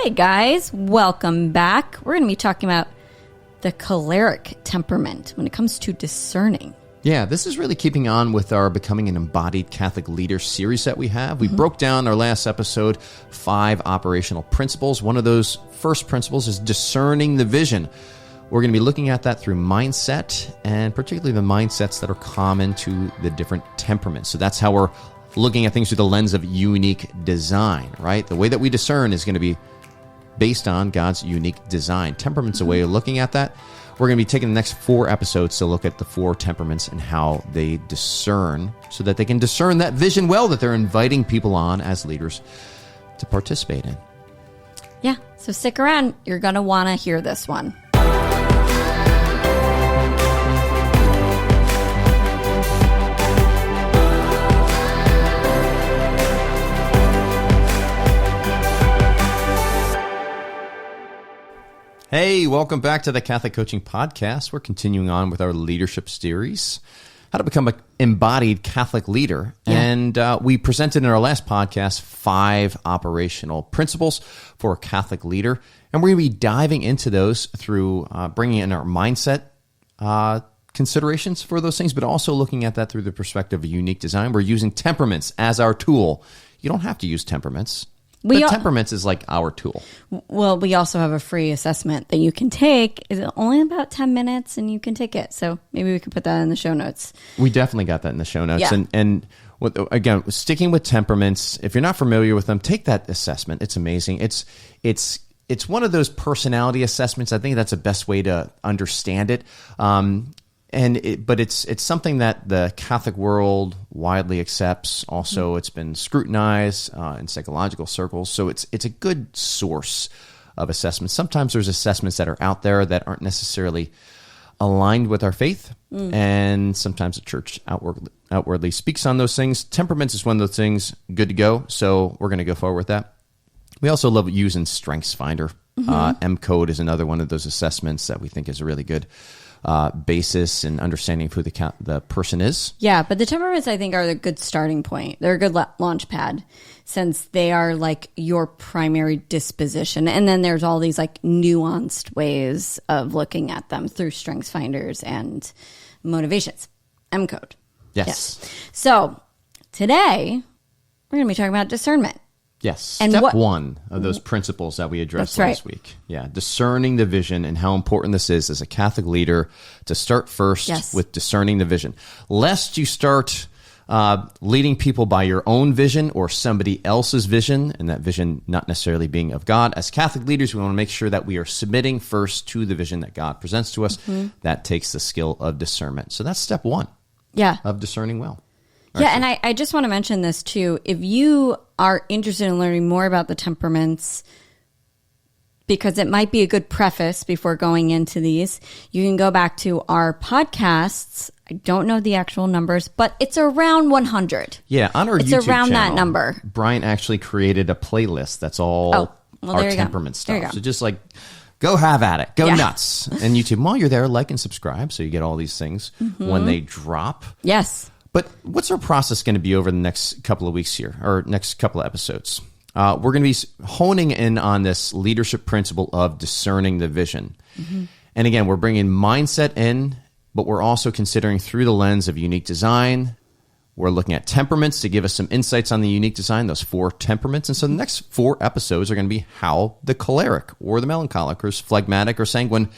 Hey guys, welcome back. We're going to be talking about the choleric temperament when it comes to discerning. Yeah, this is really keeping on with our Becoming an Embodied Catholic Leader series that we have. We broke down our last episode, 5 operational principles. One of those first principles is discerning the vision. We're going to be looking at that through mindset, and particularly the mindsets that are common to the different temperaments. So that's how we're looking at things through the lens of unique design, right? The way that we discern is going to be based on God's unique design. Temperament's a way of looking at that. We're going to be taking the next 4 episodes to look at the 4 temperaments and how they discern so that they can discern that vision well that they're inviting people on as leaders to participate in. Yeah, so stick around. You're going to want to hear this one. Hey, welcome back to the Catholic Coaching Podcast. We're continuing on with our leadership series, how to become an embodied Catholic leader. Yeah. And we presented in our last podcast 5 operational principles for a Catholic leader. And we're going to be diving into those through bringing in our mindset considerations for those things, but also looking at that through the perspective of unique design. We're using temperaments as our tool. You don't have to use temperaments. But temperaments is like our tool. Well, we also have a free assessment that you can take. Is it only about 10 minutes and you can take it? So maybe we could put that in the show notes. We definitely got that in the show notes. Yeah. And again, sticking with temperaments, if you're not familiar with them, take that assessment. It's amazing. It's one of those personality assessments. I think that's the best way to understand it. But it's something that the Catholic world widely accepts. Also, it's been scrutinized in psychological circles, so it's a good source of assessments. Sometimes there's assessments that are out there that aren't necessarily aligned with our faith, and sometimes the church outwardly speaks on those things. Temperaments is one of those things. Good to go, so we're going to go forward with that. We also love using StrengthsFinder. M-Code is another one of those assessments that we think is a really good basis and understanding of who the person is. Yeah, but the temperaments, I think, are a good starting point. They're a good launch pad since they are like your primary disposition. And then there's all these like nuanced ways of looking at them through StrengthsFinders and motivations. M-Code. Yes. So today, we're going to be talking about discernment. Yes. And Step 1 of those principles that we addressed last week. Yeah. Discerning the vision and how important this is as a Catholic leader to start first with discerning the vision. Lest you start leading people by your own vision or somebody else's vision, and that vision not necessarily being of God. As Catholic leaders, we want to make sure that we are submitting first to the vision that God presents to us. That takes the skill of discernment. So that's step 1 of discerning well. Yeah, and I just want to mention this too. If you are interested in learning more about the temperaments, because it might be a good preface before going into these, you can go back to our podcasts. I don't know the actual numbers, but it's around 100. Yeah, on our YouTube it's around channel, that number. Brian actually created a playlist that's all our temperament stuff. So just like, go have at it. Go nuts. And YouTube, while you're there, like and subscribe so you get all these things when they drop. Yes. But what's our process going to be over the next couple of weeks here, or next couple of episodes? We're going to be honing in on this leadership principle of discerning the vision. And again, we're bringing mindset in, but we're also considering through the lens of unique design. We're looking at temperaments to give us some insights on the unique design, those 4 temperaments. And so the next 4 episodes are going to be how the choleric or the melancholic or phlegmatic or sanguine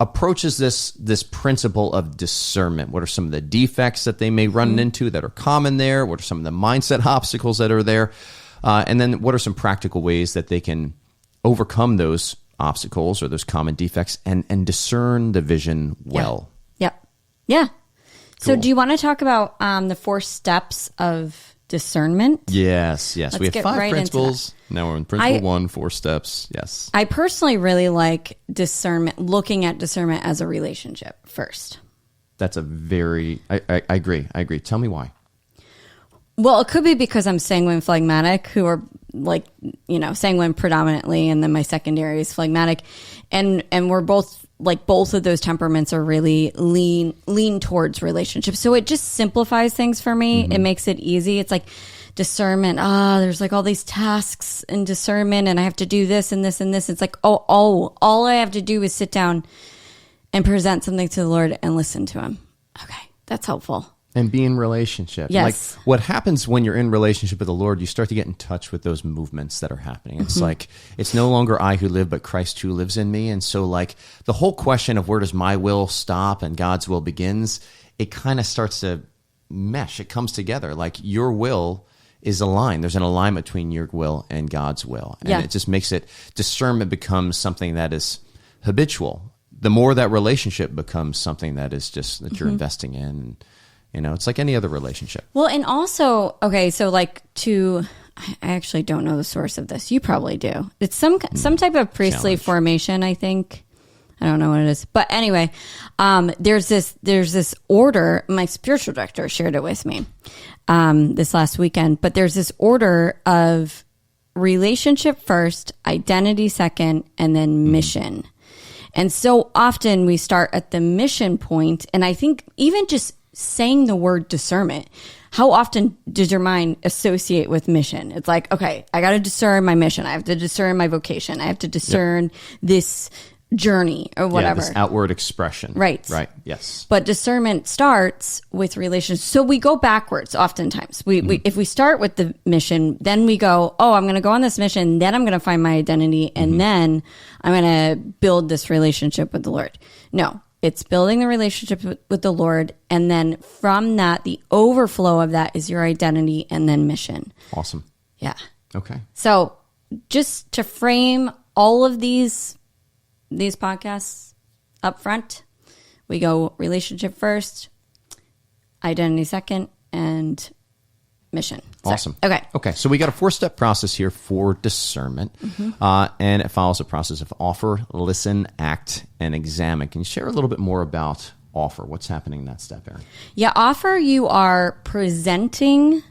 approaches this principle of discernment. What are some of the defects that they may run into that are common there? What are some of the mindset obstacles that are there? And then what are some practical ways that they can overcome those obstacles or those common defects and discern the vision well? Yeah. Cool. So do you want to talk about the 4 steps of discernment? Yes. Let's we have get 5 right principles. Now we're in principle 1, 4 steps. Yes. I personally really like discernment, looking at discernment as a relationship first. That's a very, I agree. Tell me why. Well, it could be because I'm sanguine phlegmatic, who are like, sanguine predominantly, and then my secondary is phlegmatic. And we're both, like, both of those temperaments are really lean towards relationships. So it just simplifies things for me. It makes it easy. It's like discernment. There's like all these tasks in discernment and I have to do this and this and this. It's like, all I have to do is sit down and present something to the Lord and listen to him. Okay, that's helpful. And be in relationship. Yes. Like what happens when you're in relationship with the Lord, you start to get in touch with those movements that are happening. It's like, it's no longer I who live, but Christ who lives in me. And so like the whole question of where does my will stop and God's will begins, it kind of starts to mesh. It comes together. Like your will is aligned. There's an alignment between your will and God's will. And it just makes it, discernment becomes something that is habitual. The more that relationship becomes something that is just that you're investing in. You know, it's like any other relationship. Well, and also, okay, so like I actually don't know the source of this. You probably do. It's some type of priestly formation, I think. I don't know what it is. But anyway, there's this order. My spiritual director shared it with me this last weekend. But there's this order of relationship first, identity second, and then mission. And so often we start at the mission point, and I think even just saying the word discernment, how often does your mind associate with mission? It's like, okay, I got to discern my mission. I have to discern my vocation. I have to discern this journey or whatever. This outward expression. Right. Right. Yes. But discernment starts with relations. So we go backwards oftentimes. We if we start with the mission, then we go, I'm going to go on this mission, then I'm going to find my identity, and then I'm going to build this relationship with the Lord. No. It's building the relationship with the Lord, and then from that, the overflow of that is your identity and then mission. Awesome. Yeah. Okay. So just to frame all of these podcasts up front, we go relationship first, identity second, and mission. Awesome. Okay. So we got a 4-step process here for discernment, and it follows a process of offer, listen, act, and examine. Can you share a little bit more about offer? What's happening in that step, Erin? Yeah, offer, you are presenting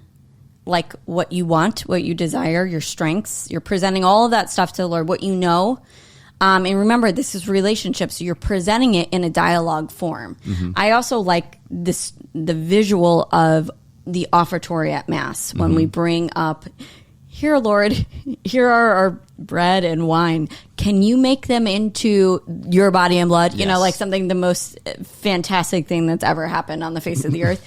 like what you want, what you desire, your strengths. You're presenting all of that stuff to the Lord, what you know. And remember, this is relationships, so you're presenting it in a dialogue form. I also like the visual of the offertory at Mass when we bring up, here, Lord, here are our bread and wine. Can you make them into your body and blood? You know, like something, the most fantastic thing that's ever happened on the face of the earth.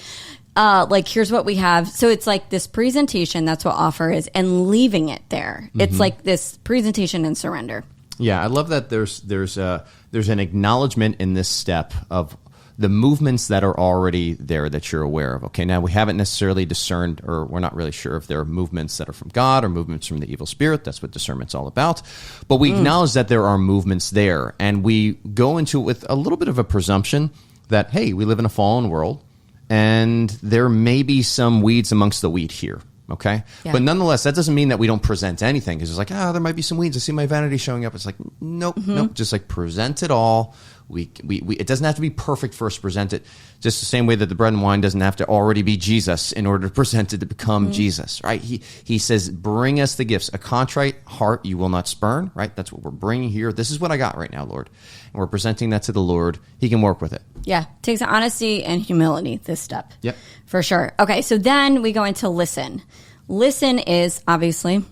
Like, here's what we have. So it's like this presentation, that's what offer is, and leaving it there. It's like this presentation and surrender. Yeah, I love that there's an acknowledgement in this step of the movements that are already there that you're aware of. Okay, now we haven't necessarily discerned, or we're not really sure if there are movements that are from God or movements from the evil spirit. That's what discernment's all about. But we acknowledge that there are movements there, and we go into it with a little bit of a presumption that, hey, we live in a fallen world, and there may be some weeds amongst the wheat here. Okay. Yeah. But nonetheless, that doesn't mean that we don't present anything, because it's like, there might be some weeds. I see my vanity showing up. It's like, nope. Just like present it all. We it doesn't have to be perfect for us to present it. Just the same way that the bread and wine doesn't have to already be Jesus in order to present it to become Jesus, right? He says, bring us the gifts. A contrite heart you will not spurn, right? That's what we're bringing here. This is what I got right now, Lord. And we're presenting that to the Lord. He can work with it. Yeah. It takes honesty and humility, this step. Yep. For sure. Okay. So then we go into listen. Listen is obviously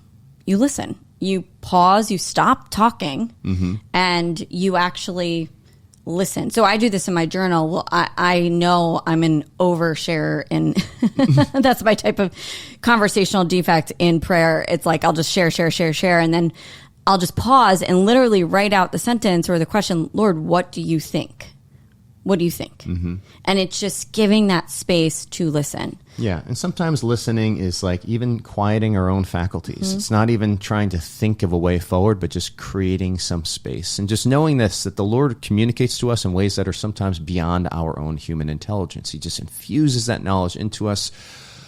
you listen. You pause, you stop talking, and you actually listen. So I do this in my journal. Well, I know I'm an oversharer, and that's my type of conversational defect in prayer. It's like I'll just share, and then I'll just pause and literally write out the sentence or the question, Lord, what do you think? What do you think? And it's just giving that space to listen. Yeah, and sometimes listening is like even quieting our own faculties. It's not even trying to think of a way forward, but just creating some space. And just knowing this, that the Lord communicates to us in ways that are sometimes beyond our own human intelligence. He just infuses that knowledge into us.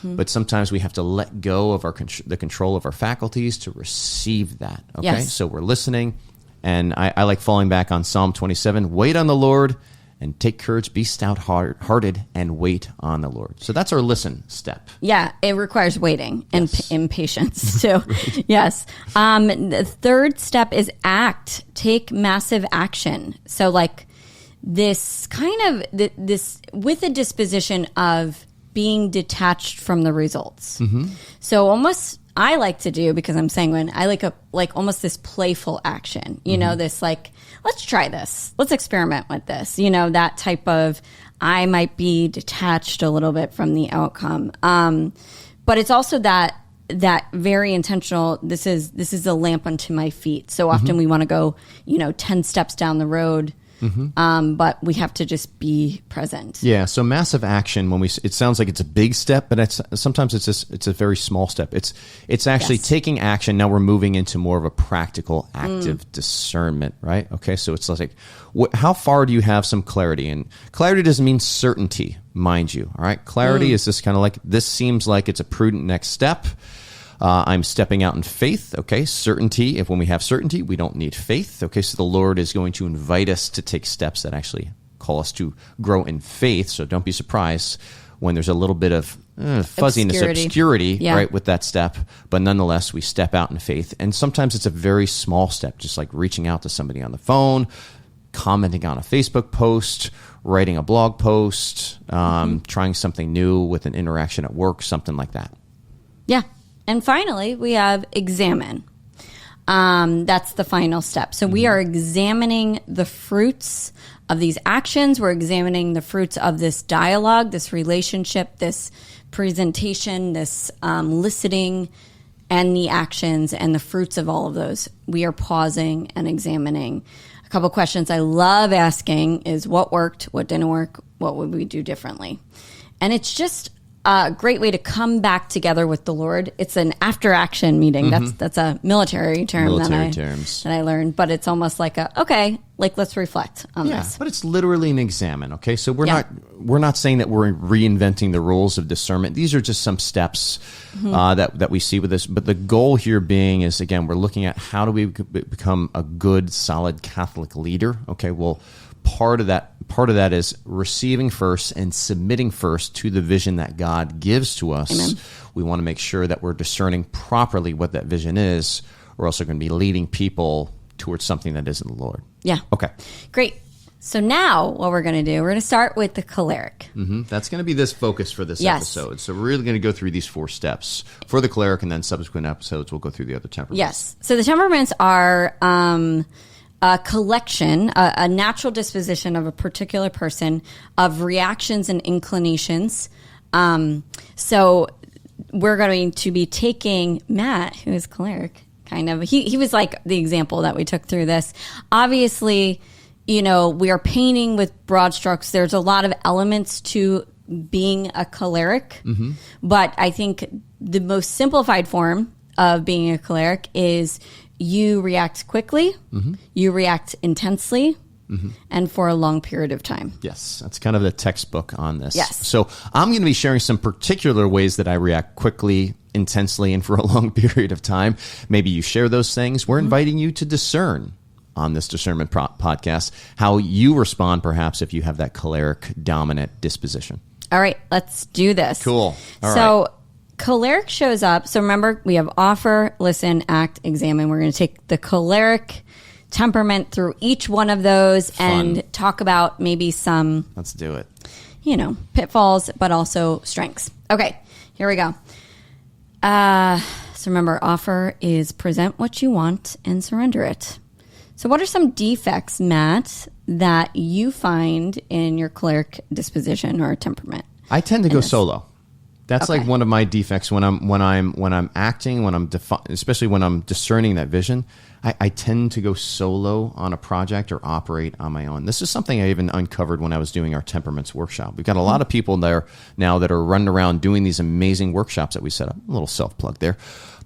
But sometimes we have to let go of the control of our faculties to receive that. Okay, yes. So we're listening. And I like falling back on Psalm 27, wait on the Lord, and take courage, be stout-hearted, and wait on the Lord. So that's our listen step. Yeah, it requires waiting and patience too. Yes. The third step is act. Take massive action. So like this kind of, this with a disposition of being detached from the results. So almost I like to do, because I'm sanguine, I like almost this playful action, you know, this like, let's try this. Let's experiment with this. You know, that type of, I might be detached a little bit from the outcome. But it's also that very intentional, this is a lamp unto my feet. So often we want to go, 10 steps down the road. But we have to just be present. Yeah. So massive action, it sounds like it's a big step, but sometimes it's a very small step. It's actually taking action. Now we're moving into more of a practical, active discernment, right? Okay. So it's like, how far do you have some clarity? And clarity doesn't mean certainty, mind you. All right. Clarity is just kind of like, this seems like it's a prudent next step. I'm stepping out in faith. Okay. Certainty. When we have certainty, we don't need faith. Okay. So the Lord is going to invite us to take steps that actually call us to grow in faith. So don't be surprised when there's a little bit of fuzziness, obscurity, right, with that step. But nonetheless, we step out in faith. And sometimes it's a very small step, just like reaching out to somebody on the phone, commenting on a Facebook post, writing a blog post, trying something new with an interaction at work, something like that. Yeah. And finally, we have examine. That's the final step. So we are examining the fruits of these actions. We're examining the fruits of this dialogue, this relationship, this presentation, this listening, and the actions and the fruits of all of those. We are pausing and examining. A couple questions I love asking is what worked, what didn't work, what would we do differently? And it's just a great way to come back together with the Lord. It's an after-action meeting. That's a military term that I learned, but it's almost like let's reflect on this. But it's literally an examine. Okay, so we're not saying that we're reinventing the rules of discernment. These are just some steps that we see with this. But the goal here being is, again, we're looking at how do we become a good, solid Catholic leader. Okay, well, part of that is receiving first and submitting first to the vision that God gives to us. Amen. We want to make sure that we're discerning properly what that vision is. We're also going to be leading people towards something that isn't the Lord. Yeah. Okay. Great. So now what we're going to do, we're going to start with the choleric. That's going to be this focus for this episode. So we're really going to go through these 4 steps for the choleric, and then subsequent episodes we'll go through the other temperaments. Yes. So the temperaments are a collection, a natural disposition of a particular person of reactions and inclinations. So we're going to be taking Matt, who is choleric, kind of. He was like the example that we took through this. Obviously, we are painting with broad strokes. There's a lot of elements to being a choleric, but I think the most simplified form of being a choleric is you react quickly, you react intensely, and for a long period of time. Yes, that's kind of the textbook on this. Yes. So I'm going to be sharing some particular ways that I react quickly, intensely, and for a long period of time. Maybe you share those things. We're inviting you to discern on this discernment podcast how you respond, perhaps, if you have that choleric dominant disposition. All right, let's do this. Cool. All right. Choleric shows up. So remember, we have offer, listen, act, examine. We're going to take the choleric temperament through each one of those and talk about maybe some... Let's do it. Pitfalls, but also strengths. Okay, here we go. So remember, offer is present what you want and surrender it. So what are some defects, Matt, that you find in your choleric disposition or temperament? I tend to go solo. That's like one of my defects when I'm acting, especially when I'm discerning that vision. I tend to go solo on a project or operate on my own. This is something I even uncovered when I was doing our temperaments workshop. We've got a lot of people there now that are running around doing these amazing workshops that we set up. A little self-plug there.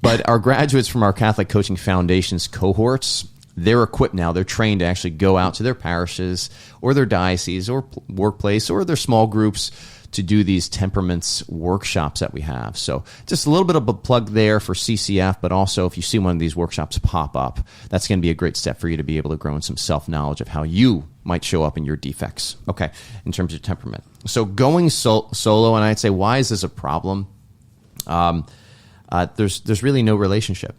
But our graduates from our Catholic Coaching Foundation's cohorts, they're equipped now. They're trained to actually go out to their parishes or their dioceses or workplace or their small groups to do these temperaments workshops that we have. So just a little bit of a plug there for CCF, but also if you see one of these workshops pop up, that's going to be a great step for you to be able to grow in some self-knowledge of how you might show up in your defects, okay, in terms of temperament. So going solo, and I'd say, why is this a problem? There's really no relationship.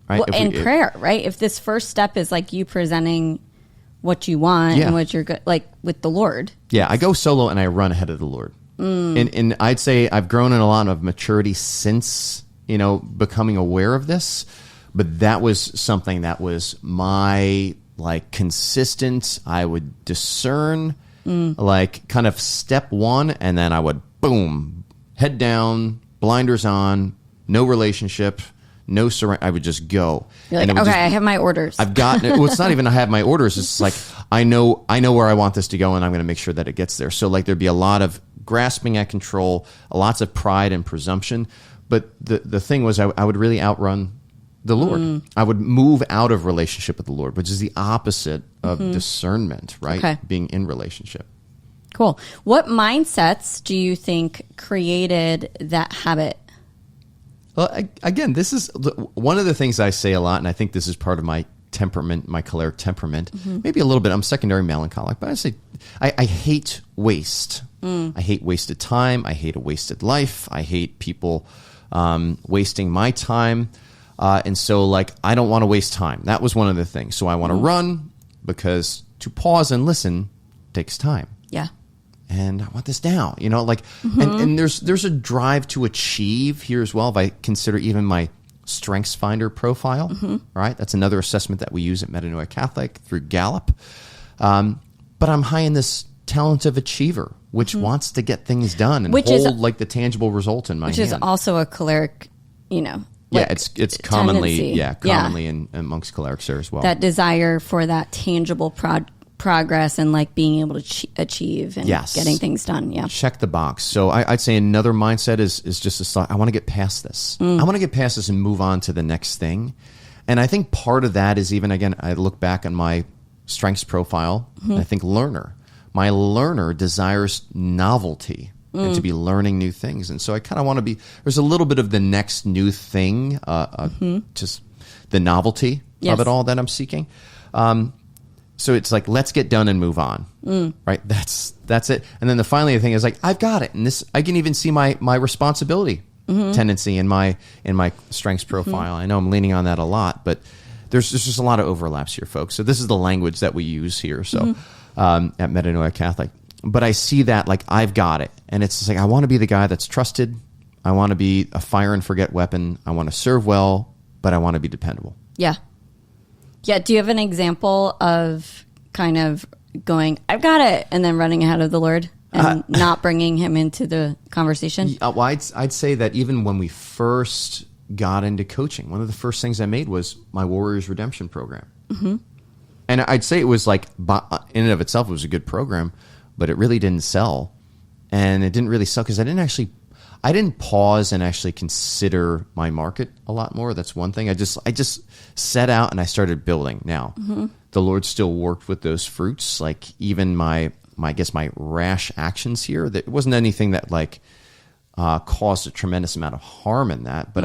Right? Well, prayer, right? If this first step is like you presenting what you want and what you're good, like with the Lord. Yeah, I go solo and I run ahead of the Lord. And I'd say I've grown in a lot of maturity since, becoming aware of this. But that was something that was my consistent. I would discern kind of step one, and then I would boom, head down, blinders on, no relationship, no surrender. I would just go. You're like, okay, I have my orders. I've gotten it. Well, it's not even I have my orders. It's like I know where I want this to go, and I'm going to make sure that it gets there. So there'd be a lot of grasping at control, lots of pride and presumption. But the thing was, I would really outrun the Lord. I would move out of relationship with the Lord, which is the opposite of discernment, right? Okay. Being in relationship. Cool. What mindsets do you think created that habit? Well, again, this is one of the things I say a lot, and I think this is part of my temperament, my choleric temperament. Maybe a little bit. I'm secondary melancholic, but I say I hate waste. I hate wasted time. I hate a wasted life. I hate people wasting my time. And so I don't want to waste time. That was one of the things. So I want to run because to pause and listen takes time. Yeah. And I want this down, and there's a drive to achieve here as well. If I consider even my Strengths Finder profile, right? That's another assessment that we use at Embodied Catholic through Gallup. But I'm high in this talent of achiever, which wants to get things done and hold the tangible result in my hand. Which is also a choleric, it's commonly in amongst cholerics there as well. That desire for that tangible progress and being able to achieve and getting things done. Yeah. Check the box. So I'd say another mindset is just this thought, I want to get past this. I want to get past this and move on to the next thing. And I think part of that is even, again, I look back on my strengths profile, and I think learner. My learner desires novelty and to be learning new things. And so I kind of want to be, there's a little bit of the next new thing, just the novelty of it all that I'm seeking. So it's let's get done and move on, right? That's it. And then the final thing is I've got it. And this, I can even see my responsibility tendency in my strengths profile. I know I'm leaning on that a lot, but there's just a lot of overlaps here, folks. So this is the language that we use here. So at Embodied Catholic, but I see that I've got it. And it's just I want to be the guy that's trusted. I want to be a fire and forget weapon. I want to serve well, but I want to be dependable. Yeah. Yeah. Do you have an example of kind of going, I've got it, and then running ahead of the Lord and not bringing him into the conversation? Well, I'd say that even when we first got into coaching, one of the first things I made was my Warriors Redemption program. And I'd say it was in and of itself, it was a good program, but it really didn't sell. And it didn't really sell because I didn't pause and actually consider my market a lot more. That's one thing. I just set out and I started building. Now, the Lord still worked with those fruits, even my rash actions here. That it wasn't anything that caused a tremendous amount of harm in that. But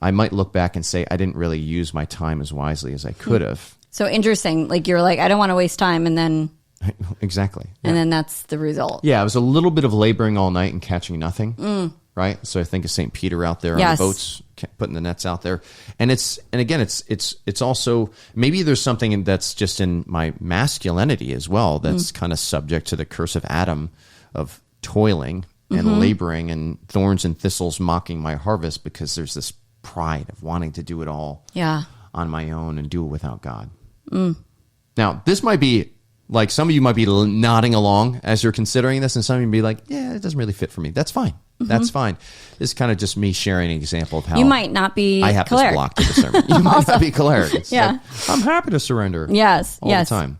I might look back and say I didn't really use my time as wisely as I could have. So interesting. You're I don't want to waste time, and then exactly, and then that's the result. Yeah, it was a little bit of laboring all night and catching nothing. Right, so I think of St. Peter out there on the boats, putting the nets out there, and it's also maybe there's something that's just in my masculinity as well that's kind of subject to the curse of Adam, of toiling and laboring and thorns and thistles mocking my harvest, because there's this pride of wanting to do it all on my own and do it without God. Now, this might be some of you might be nodding along as you're considering this, and some of you may be yeah, it doesn't really fit for me. That's fine. That's fine. This is kind of just me sharing an example of how you might not be I have choleric. This block to discernment. You might not be choleric. I'm happy to surrender. Yes. All the time.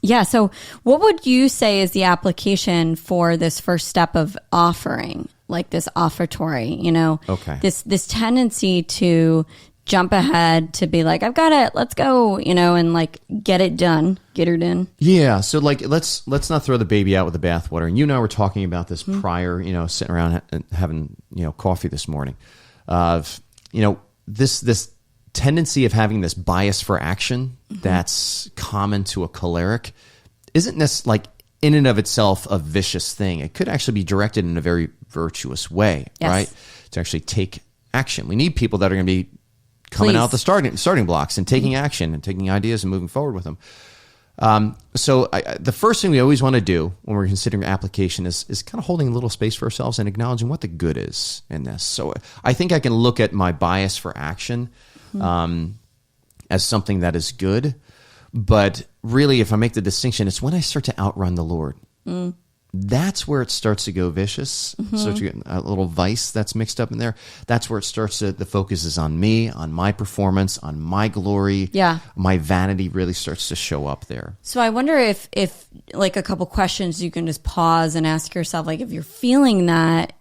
Yeah. So what would you say is the application for this first step of offering, this offertory, Okay. This tendency to jump ahead, to be I've got it, let's go, and get it done, get her done. Yeah. So let's not throw the baby out with the bathwater. And you and I were talking about this prior, sitting around and having, coffee this morning. This tendency of having this bias for action that's common to a choleric isn't necessarily in and of itself a vicious thing. It could actually be directed in a very virtuous way, right? To actually take action. We need people that are going to be coming out the starting blocks and taking action and taking ideas and moving forward with them. The first thing we always want to do when we're considering application is kind of holding a little space for ourselves and acknowledging what the good is in this. So I think I can look at my bias for action as something that is good. But really, if I make the distinction, it's when I start to outrun the Lord. That's where it starts to go vicious. Starts to get a little vice that's mixed up in there. That's where it starts to, the focus is on me, on my performance, on my glory. Yeah. My vanity really starts to show up there. So I wonder if like a couple questions you can just pause and ask yourself, like if you're feeling that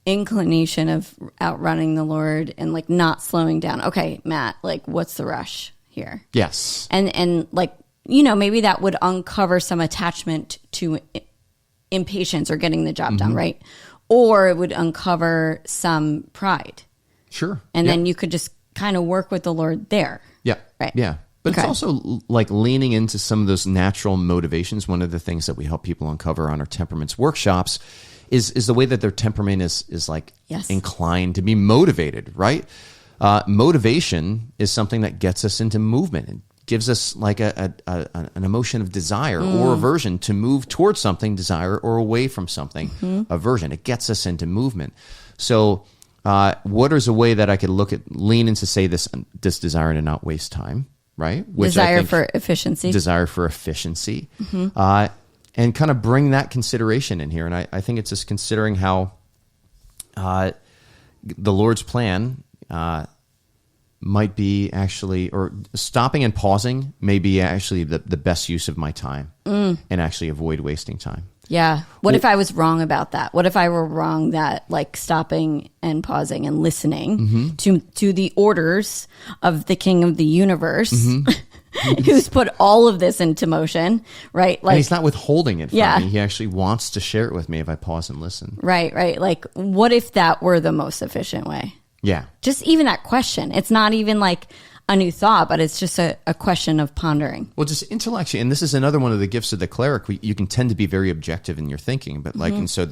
inclination of outrunning the Lord and like not slowing down. Okay, Matt, like what's the rush here? Yes. And like, you know, maybe that would uncover some attachment to impatience or getting the job done, right? Or it would uncover some pride. Sure. And then you could just kind of work with the Lord there. Yeah. Right. Yeah. But it's also like leaning into some of those natural motivations. One of the things that we help people uncover on our temperaments workshops is the way that their temperament is like inclined to be motivated, right? Motivation is something that gets us into movement and gives us like an emotion of desire or aversion to move towards something, desire, or away from something, aversion. It gets us into movement. So what is a way that I could lean into, say, this desire to not waste time, right? Desire for efficiency. Desire for efficiency. And kind of bring that consideration in here. And I think it's just considering how the Lord's plan might be actually, or stopping and pausing may be actually the best use of my time and actually avoid wasting time. Yeah. What if I was wrong about that? What if I were wrong that like stopping and pausing and listening to the orders of the King of the universe who's put all of this into motion, right? Like, and he's not withholding it from me. He actually wants to share it with me if I pause and listen. Right. Like, what if that were the most efficient way? Yeah. Just even that question. It's not even like a new thought, but it's just a question of pondering. Well, just intellectually, and this is another one of the gifts of the cleric. You can tend to be very objective in your thinking, but like, and so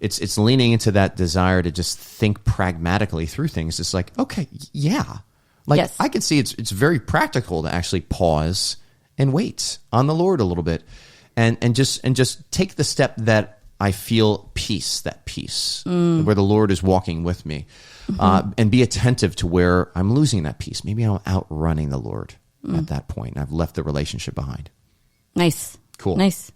it's leaning into that desire to just think pragmatically through things. It's like, okay, yeah. Like I can see it's very practical to actually pause and wait on the Lord a little bit and just take the step that I feel peace, where the Lord is walking with me. And be attentive to where I'm losing that peace. Maybe I'm outrunning the Lord at that point. I've left the relationship behind. Nice. Cool. Nice.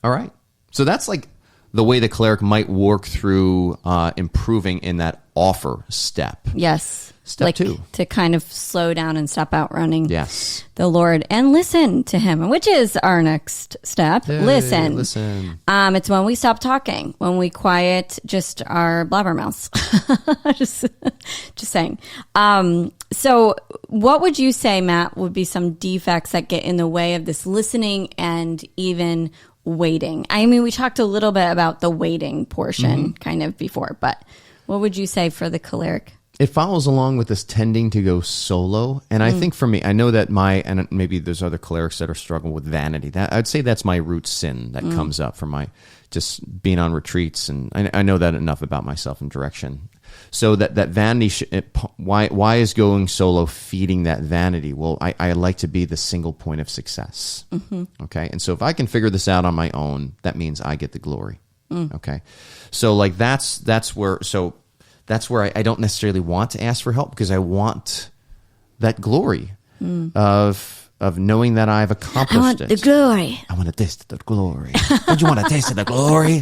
All right. So that's like the way the cleric might work through improving in that offer step. Yes. Step 2. To kind of slow down and stop outrunning the Lord and listen to him, which is our next step. Hey, listen. Listen. It's when we stop talking, when we quiet just our blabbermouths. just saying. So what would you say, Matt, would be some defects that get in the way of this listening and even waiting? I mean, we talked a little bit about the waiting portion kind of before, but what would you say for the choleric? It follows along with this tending to go solo. And I think for me, I know that and maybe there's other clerics that are struggling with vanity. I'd say that's my root sin that comes up from my just being on retreats. And I know that enough about myself and direction. So that vanity, why is going solo feeding that vanity? Well, I like to be the single point of success. Okay. And so if I can figure this out on my own, that means I get the glory. Okay. So like that's where I don't necessarily want to ask for help because I want that glory of knowing that I've accomplished it. The glory. I want to taste the glory. Don't you want to taste the glory?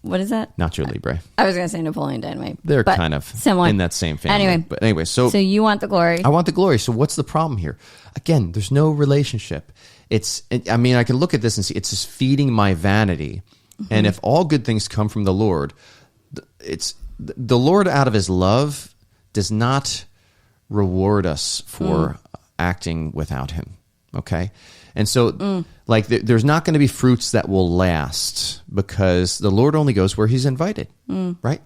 What is that? Nacho Libre. I was going to say Napoleon Dynamite. They're kind of similar in that same family. Anyway, so you want the glory. I want the glory. So what's the problem here? Again, there's no relationship. I can look at this and see it's just feeding my vanity. And if all good things come from the Lord, the Lord out of his love does not reward us for acting without him. Okay. And so there's not going to be fruits that will last because the Lord only goes where he's invited, right?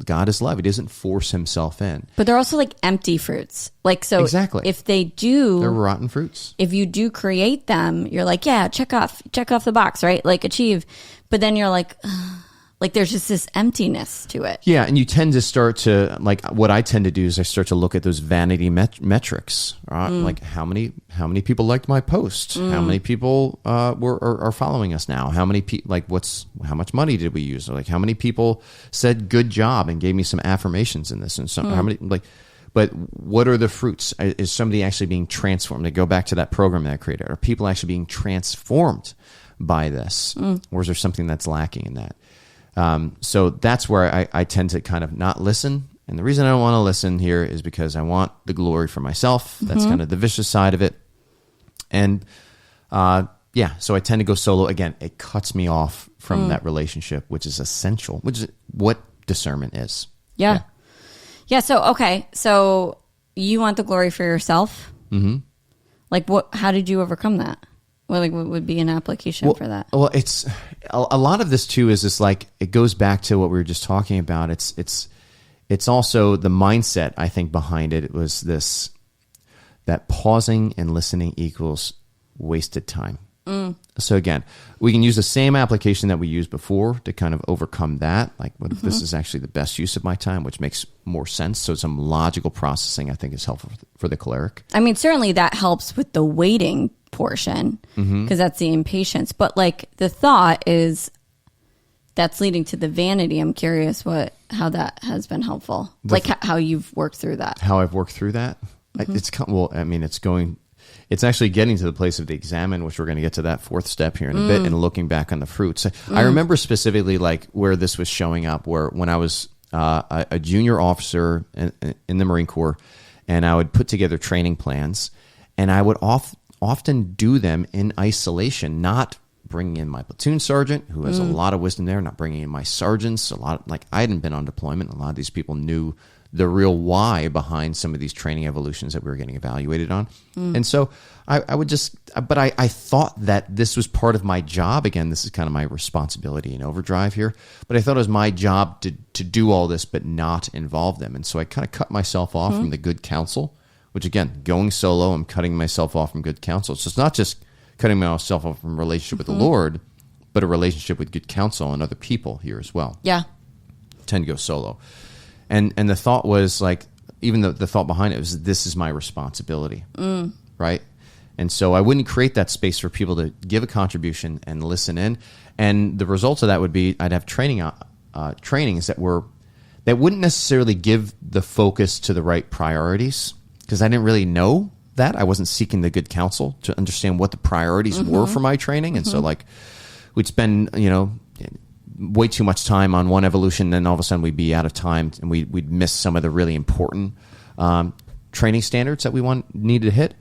God is love. He doesn't force himself in. But they're also like empty fruits. Exactly. If they're rotten fruits. If you do create them, you're like, yeah, check off the box, right? Like achieve. But then you're like Like there's just this emptiness to it. Yeah, and you tend to start to, like, what I tend to do is I start to look at those vanity metrics. Like how many people liked my post? How many people are following us now? How many how much money did we use? Like how many people said good job and gave me some affirmations in this? And how many but what are the fruits? Is somebody actually being transformed? To go back to that program that I created, are people actually being transformed by this, or is there something that's lacking in that? So that's where I tend to kind of not listen. And the reason I don't want to listen here is because I want the glory for myself. That's kind of the vicious side of it. And so I tend to go solo. Again, it cuts me off from that relationship, which is essential, which is what discernment is. Yeah. So you want the glory for yourself? Mm-hmm. Like how did you overcome that? Well, like what would be an application for that? Well, it's a lot of this too is just like, it goes back to what we were just talking about. It's also the mindset, I think, behind it. It was this, that pausing and listening equals wasted time. So again, we can use the same application that we used before to kind of overcome that. Like, this is actually the best use of my time, which makes more sense. So some logical processing, I think, is helpful for the choleric. I mean, certainly that helps with the waiting portion, because that's the impatience. But like the thought is that's leading to the vanity. I'm curious how that has been helpful. How you've worked through that. How I've worked through that. It's actually getting to the place of the examine, which we're going to get to that fourth step here in a bit, and looking back on the fruits. I remember specifically like where this was showing up, where when I was a junior officer in the Marine Corps, and I would put together training plans, and I would often do them in isolation, not bringing in my platoon sergeant, who has a lot of wisdom there, not bringing in my sergeants. I hadn't been on deployment. A lot of these people knew the real why behind some of these training evolutions that we were getting evaluated on. And so I thought that this was part of my job. Again, this is kind of my responsibility in overdrive here, but I thought it was my job to do all this, but not involve them. And so I kind of cut myself off from the good counsel, which again, going solo, I'm cutting myself off from good counsel. So it's not just cutting myself off from a relationship with the Lord, but a relationship with good counsel and other people here as well. Yeah. I tend to go solo. And the thought was like, even the thought behind it was, this is my responsibility, right? And so I wouldn't create that space for people to give a contribution and listen in. And the results of that would be I'd have trainings that wouldn't necessarily give the focus to the right priorities, because I didn't really know that. I wasn't seeking the good counsel to understand what the priorities were for my training. And so like we'd spend, way too much time on one evolution, then all of a sudden we'd be out of time and we'd miss some of the really important training standards that we needed to hit.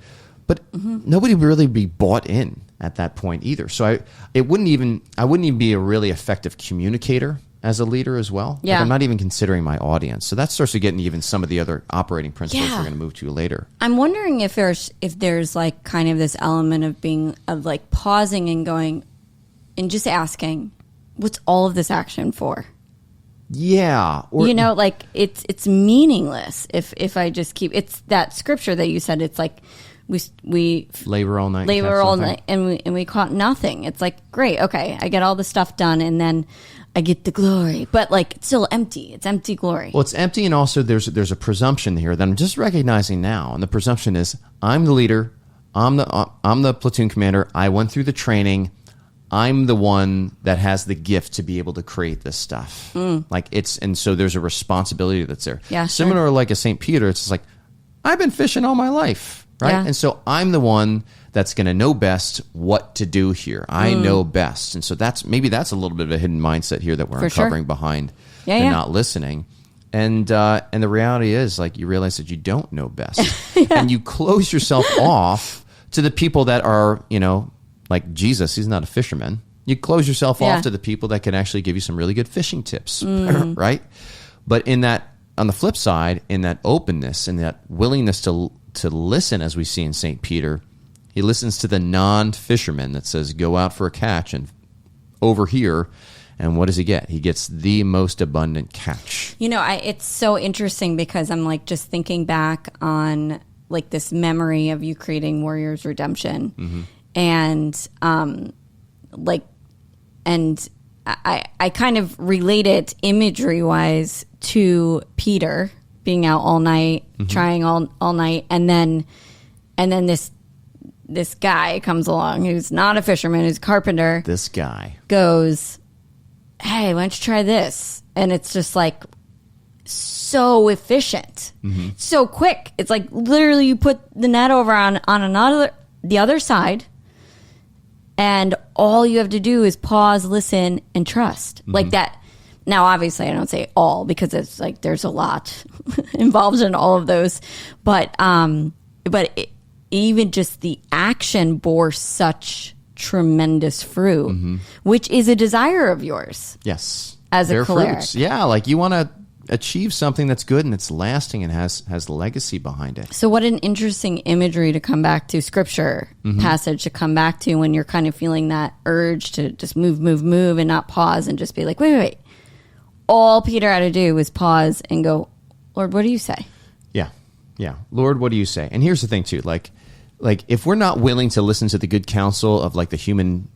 But nobody would really be bought in at that point either. So I wouldn't even be a really effective communicator as a leader as well. Yeah. Like I'm not even considering my audience. So that starts to get into even some of the other operating principles we're going to move to later. I'm wondering if there's like kind of this element of like pausing and going and just asking, what's all of this action for? Yeah. Or, like it's meaningless if I just keep, it's that scripture that you said, it's like we labor all night, and we caught nothing. It's like, great. Okay. I get all the stuff done and then I get the glory, but like it's still empty. It's empty glory. Well, it's empty. And also there's a presumption here that I'm just recognizing now. And the presumption is I'm the leader. I'm the platoon commander. I went through the training. I'm the one that has the gift to be able to create this stuff. And so there's a responsibility that's there. Yeah, similar like a St. Peter, it's just like, I've been fishing all my life, right? Yeah. And so I'm the one that's going to know best what to do here. I know best. And so that's a little bit of a hidden mindset here that we're uncovering behind the not listening. And the reality is, like, you realize that you don't know best. And you close yourself off to the people that are, like Jesus, he's not a fisherman. You close yourself off to the people that can actually give you some really good fishing tips, right? But on the flip side, in that openness and that willingness to listen, as we see in St. Peter, he listens to the non-fisherman that says, go out for a catch, and over here, and what does he get? He gets the most abundant catch. It's so interesting because I'm like just thinking back on like this memory of you creating Warriors Redemption. And I kind of relate it imagery wise to Peter being out all night, trying all night, and then this guy comes along who's not a fisherman, who's a carpenter. This guy goes, hey, why don't you try this? And it's just like so efficient, so quick. It's like literally you put the net over on the other side, and all you have to do is pause, listen, and trust. Like that. Now, obviously, I don't say all because it's like there's a lot involved in all of those, but even just the action bore such tremendous fruit, which is a desire of yours. Yes, as a choleric. Fruits. Yeah, like you want to achieve something that's good and it's lasting and has legacy behind it. So what an interesting imagery to come back to, scripture passage to come back to when you're kind of feeling that urge to just move and not pause and just be like, wait. All Peter had to do was pause and go, Lord, what do you say? Yeah. Lord, what do you say? And here's the thing too, like if we're not willing to listen to the good counsel of like the human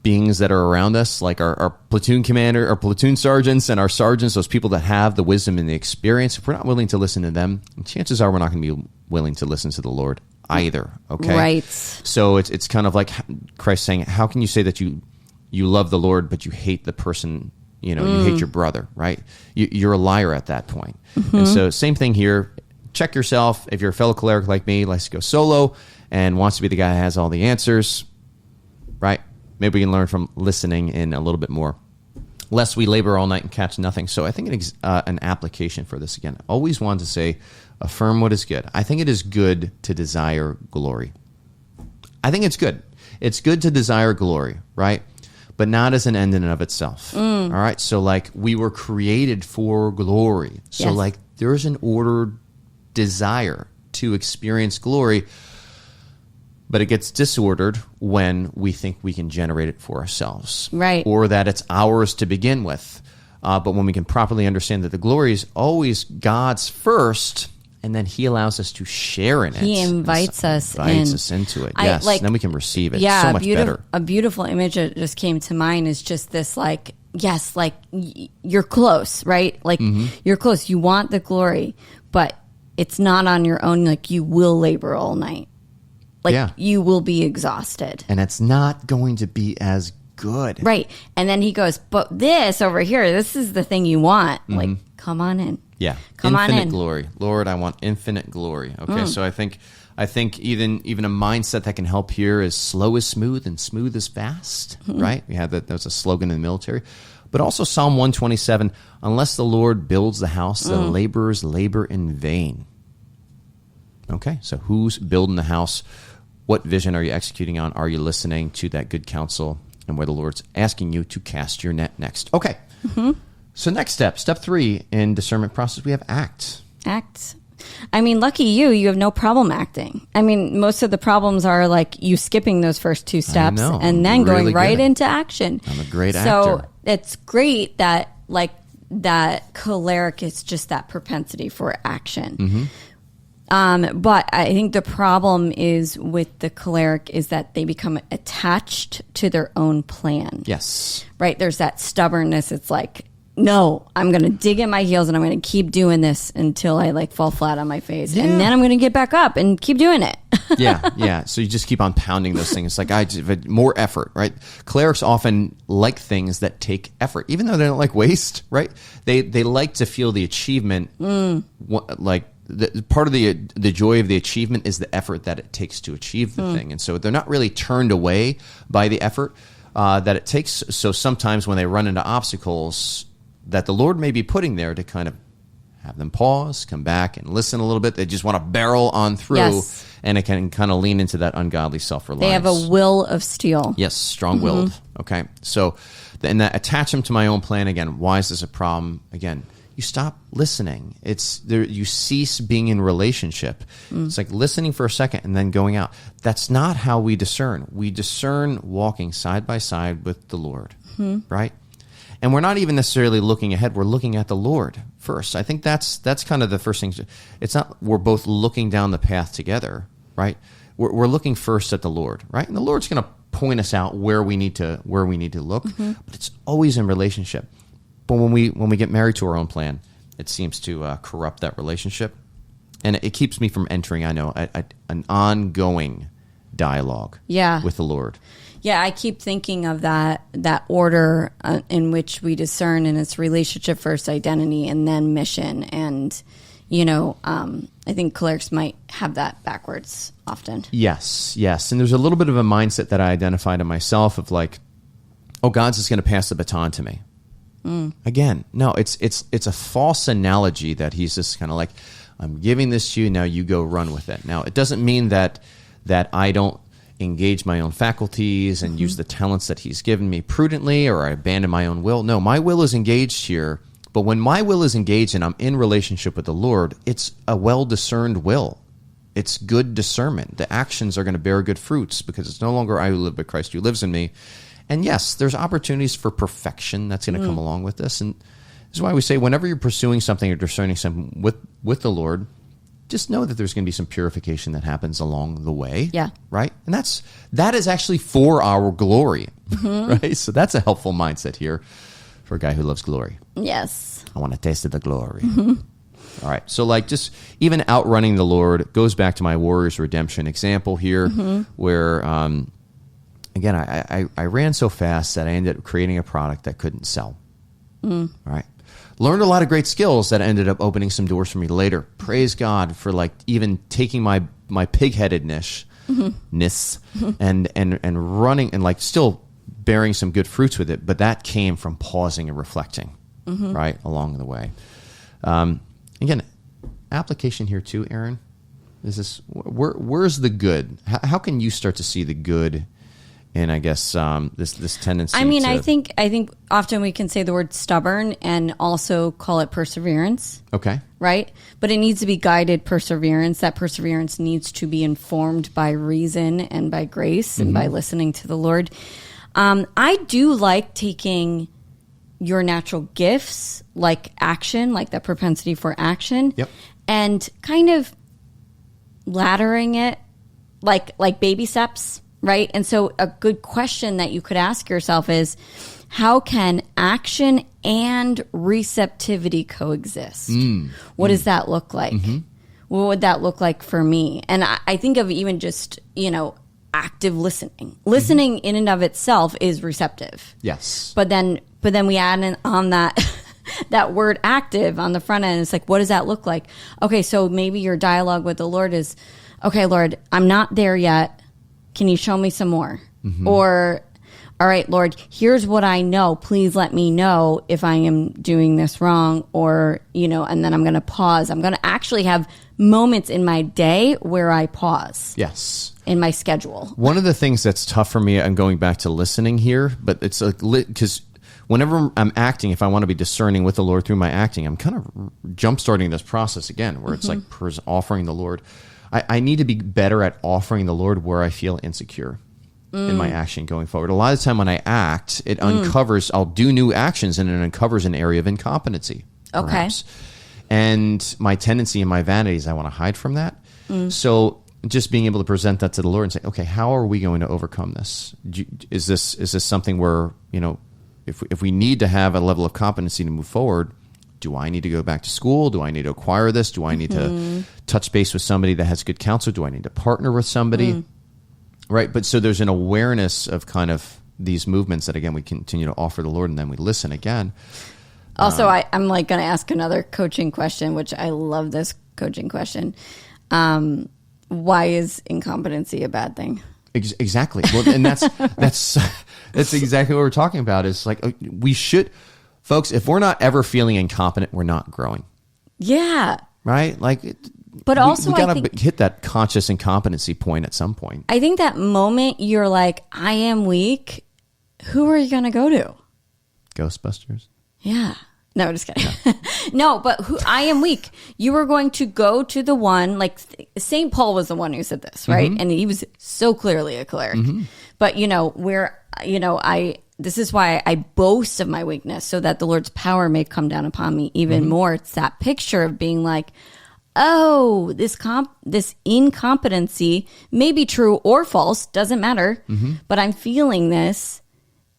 beings that are around us, like our platoon commander, our platoon sergeants, and our sergeants, those people that have the wisdom and the experience, if we're not willing to listen to them, chances are we're not going to be willing to listen to the Lord either. Okay, right. So it's kind of like Christ saying, "How can you say that you love the Lord but you hate the person? You hate your brother, right? You're a liar at that point." And so same thing here. Check yourself. If you're a fellow choleric like me, likes to go solo and wants to be the guy that has all the answers, right? Maybe we can learn from listening in a little bit more, lest we labor all night and catch nothing. So I think an application for this, again, always want to say, affirm what is good. I think it is good to desire glory. I think it's good. It's good to desire glory, right? But not as an end in and of itself. All right? So like we were created for glory. So like there's an ordered desire to experience glory, but it gets disordered when we think we can generate it for ourselves. Right. Or that it's ours to begin with. But when we can properly understand that the glory is always God's first, and then he allows us to share in it. He invites us into it. Yes, and then we can receive it so much better. A beautiful image that just came to mind is just this like, yes, like you're close, right? Like you're close. You want the glory, but it's not on your own. Like you will labor all night. Like you will be exhausted. And it's not going to be as good. Right. And then he goes, but this over here, this is the thing you want. Like, come on in. Yeah. Come on in. Infinite glory. Lord, I want infinite glory. Okay. So I think even a mindset that can help here is slow is smooth and smooth is fast. Right. We had that was a slogan in the military. But also Psalm 127, unless the Lord builds the house, the laborers labor in vain. Okay. So who's building the house? What vision are you executing on? Are you listening to that good counsel and where the Lord's asking you to cast your net next? Okay. So next step 3 in discernment process, we have act. Act. I mean, lucky you have no problem acting. I mean, most of the problems are like you skipping those first 2 steps and then really going right into action. I'm a great actor. So it's great that like that choleric is just that propensity for action. But I think the problem is with the choleric is that they become attached to their own plan. Yes. Right? There's that stubbornness. It's like, no, I'm going to dig in my heels and I'm going to keep doing this until I like fall flat on my face. And then I'm going to get back up and keep doing it. Yeah. So you just keep on pounding those things. It's like, more effort, right? Clerics often like things that take effort, even though they don't like waste, right? They like to feel the achievement, like, part of the joy of the achievement is the effort that it takes to achieve the thing. And so they're not really turned away by the effort that it takes. So sometimes when they run into obstacles that the Lord may be putting there to kind of have them pause, come back and listen a little bit, they just want to barrel on through and it can kind of lean into that ungodly self-reliance. They have a will of steel. Yes, strong-willed. Okay, so and that attach them to my own plan again. Why is this a problem? Again, you stop listening. It's there. You cease being in relationship. It's like listening for a second and then going out. That's not how we discern. We discern walking side by side with the Lord, right? And we're not even necessarily looking ahead. We're looking at the Lord first. I think that's kind of the first thing. It's not we're both looking down the path together, right? We're looking first at the Lord, right? And the Lord's going to point us out where we need to look, but it's always in relationship. But when we get married to our own plan, it seems to corrupt that relationship, and it keeps me from entering, I know, an ongoing dialogue with the Lord. Yeah, I keep thinking of that order in which we discern, and it's relationship first, identity, and then mission. And, I think cholerics might have that backwards often. Yes. And there's a little bit of a mindset that I identified in myself of like, oh, God's just going to pass the baton to me. Again, no, it's a false analogy that he's just kind of like, I'm giving this to you, now you go run with it. Now, it doesn't mean that I don't engage my own faculties and use the talents that he's given me prudently, or I abandon my own will. No, my will is engaged here. But when my will is engaged and I'm in relationship with the Lord, it's a well-discerned will. It's good discernment. The actions are going to bear good fruits because it's no longer I who live, but Christ who lives in me. And yes, there's opportunities for perfection that's going to come along with this. And this is why we say whenever you're pursuing something or discerning something with the Lord, just know that there's going to be some purification that happens along the way. Yeah. Right? And that is actually for our glory. Right? So that's a helpful mindset here for a guy who loves glory. Yes. I want to taste of the glory. All right. So like just even outrunning the Lord goes back to my Warriors Redemption example here where, again, I ran so fast that I ended up creating a product that couldn't sell. All right. Learned a lot of great skills that ended up opening some doors for me later. Praise God for like even taking my pig-headedness and running and like still bearing some good fruits with it. But that came from pausing and reflecting, right, along the way. Again, application here too, Aaron. Is this where's the good? How can you start to see the good in, I guess, this tendency? I mean, I think often we can say the word stubborn and also call it perseverance. Okay. Right? But it needs to be guided perseverance. That perseverance needs to be informed by reason and by grace and by listening to the Lord. I do like taking your natural gifts, like action, like that propensity for action, and kind of laddering it like baby steps, right? And so a good question that you could ask yourself is, how can action and receptivity coexist? What does that look like? What would that look like for me? And I think of even just, active listening. Listening in and of itself is receptive. Yes. But then we add in on that that word active on the front end. It's like, what does that look like? Okay, so maybe your dialogue with the Lord is, okay, Lord, I'm not there yet. Can you show me some more? Or, all right, Lord, here's what I know. Please let me know if I am doing this wrong, or, and then I'm going to pause. I'm going to actually have moments in my day where I pause. Yes. In my schedule. One of the things that's tough for me, I'm going back to listening here, but it's like, because whenever I'm acting, if I want to be discerning with the Lord through my acting, I'm kind of jump-starting this process again, where it's like offering the Lord. I need to be better at offering the Lord where I feel insecure in my action going forward. A lot of the time when I act, it uncovers, I'll do new actions and it uncovers an area of incompetency, perhaps. And my tendency and my vanity is I want to hide from that. So just being able to present that to the Lord and say, okay, how are we going to overcome this? Is this something where, if we need to have a level of competency to move forward, do I need to go back to school? Do I need to acquire this? Do I need to touch base with somebody that has good counsel? Do I need to partner with somebody? Right. But so there's an awareness of kind of these movements that, again, we continue to offer the Lord, and then we listen again. Also, I'm like going to ask another coaching question, which I love this coaching question. Why is incompetency a bad thing? Exactly. Well, and that's exactly what we're talking about. Is like, we should, folks, if we're not ever feeling incompetent, we're not growing. Yeah. Right? Like, but also we got to hit that conscious incompetency point at some point. I think that moment you're like, I am weak, who are you going to go to? Ghostbusters? Yeah. No, just kidding. Yeah. No, but I am weak. You were going to go to the one, like St. Paul was the one who said this, right? And he was so clearly a choleric. But, this is why I boast of my weakness, so that the Lord's power may come down upon me even more. It's that picture of being like, oh, this incompetency may be true or false, doesn't matter, but I'm feeling this,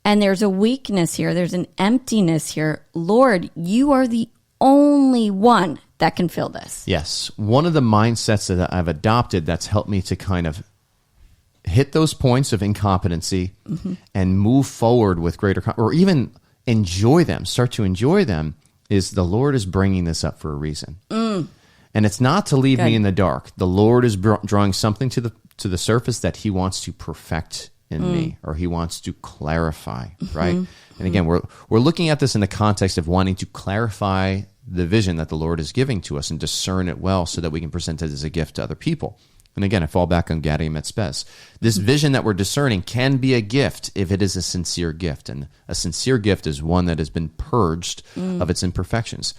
and there's a weakness here, there's an emptiness here. Lord, you are the only one that can fill this. Yes. One of the mindsets that I've adopted that's helped me to kind of hit those points of incompetency and move forward with greater, or even enjoy them, start to enjoy them, is the Lord is bringing this up for a reason. And it's not to leave me in the dark. The Lord is drawing something to the surface that he wants to perfect in me, or he wants to clarify, right? And again, we're looking at this in the context of wanting to clarify the vision that the Lord is giving to us and discern it well so that we can present it as a gift to other people. And again, I fall back on Gaudium et Spes. This vision that we're discerning can be a gift if it is a sincere gift. And a sincere gift is one that has been purged of its imperfections.